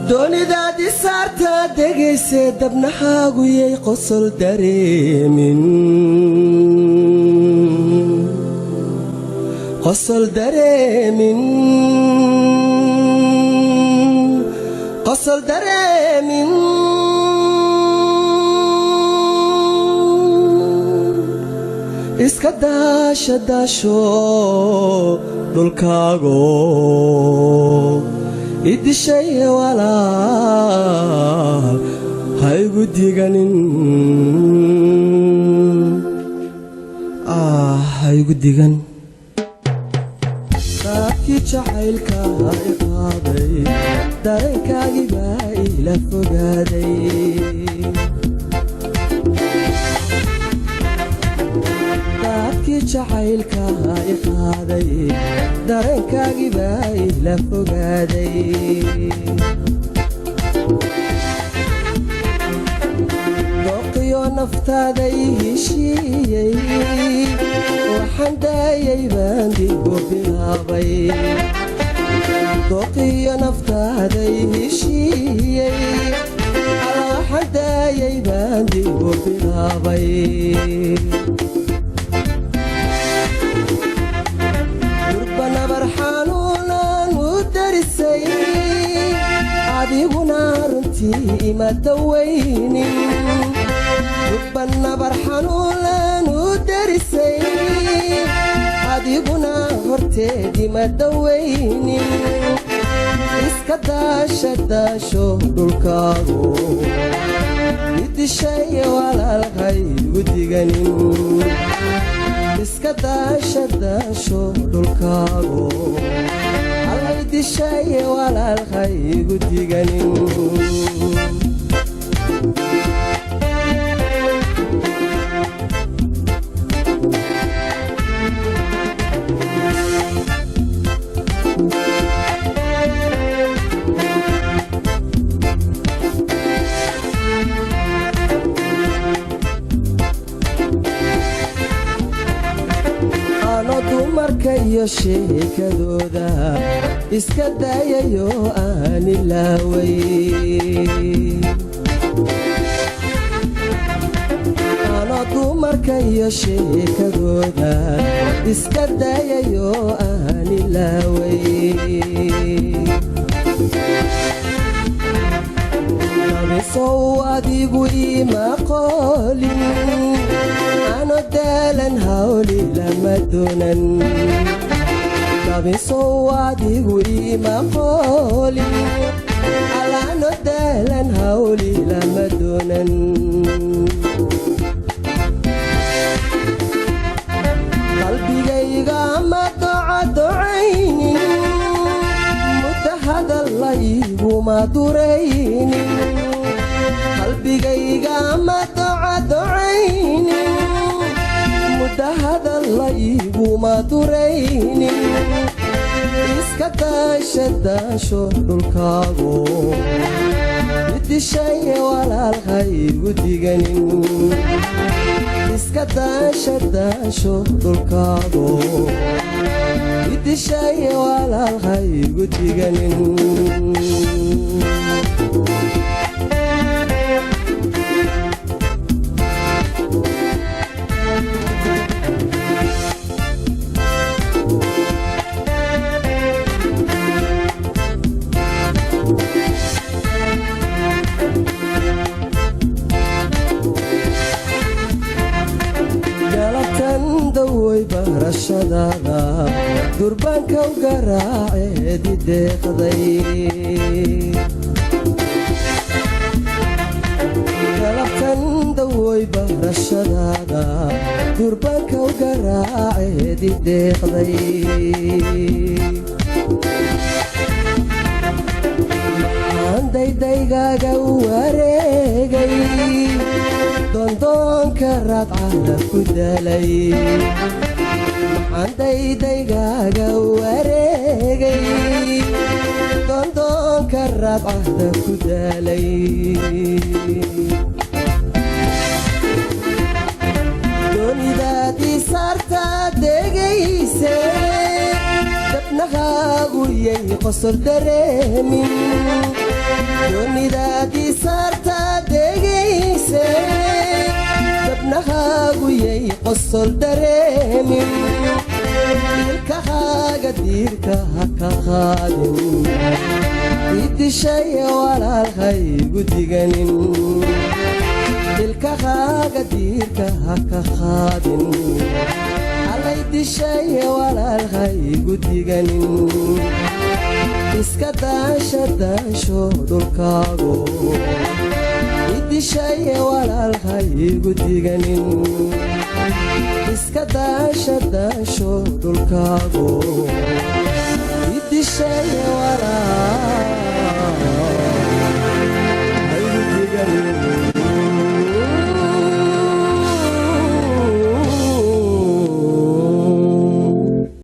doonidaadii saartaa degaysee dabnaxaagu yay qosol dareemin qosol dareemin qosol dareemin iska daasha daasho dhulkaago idishay walaal haygu diganin haygu digan saabkii jacaylka i qaaday dareenkaagii baa ila fogaaday saabkii jacaylka i qaaday dareenkaagii baa ila fogaaday dooqiyo naftaaday heshiiyey waxaan daayay baan dib u bilaabay dooqiyo naftaaday heshiiyey waxaan daayay baan dib u bilaabay adiguna runtii ima dawaynin dubbannabar xanuulan u darisay adiguna horteed ima dawaynin iska daasha daasho dhulkaagu idishay walaalhaygu diganin iska daasha daasho dhulkaagu idishay walaalhaygu diganin dumarkayo sheekadooda iska daayayo aan ilaaway ano dumarkayo sheekadooda iska daayayo aan ilaaway nabisow adigu ima qoolin ano daalan hawli lama doonan nabisow adigu ima qoolin alaano daalan hawli lama doonan qalbigayga ma docadocaynin mudda hadallayguma duraynin qalbigayga ma docadocaynin mudda hadallayguma duraynin iska daasha daasho dhulkaagu idishay walaalhaygu diganin iska daasha daasho dhulkaagu idishay walaalhaygu diganin barashadaada durbaanka u garaaceedi deeqday galabtan dawoy barashadaada durbaanka u garaaceedi deeqday maxaan daydaygaga u wareegay dondoonka raadcada ku dalay daydaygaga wareegay dondoonka raadcada ku daalay doonidaadii saartaa degayse dabnahaagu yay qosol dareemin doonidaadii saarta degayse dabnahaagu yay qosol dareemin ilkahaaga diirka ha ka qaadin idishay walaalhaygu diganin ilkahaaga diirka ha ka qaadin allay dishay walaalhaygu diganin iska daasha daasho dhulkaago idishay walaalhaygu diganin iska daasha daasho dhulkaago idishay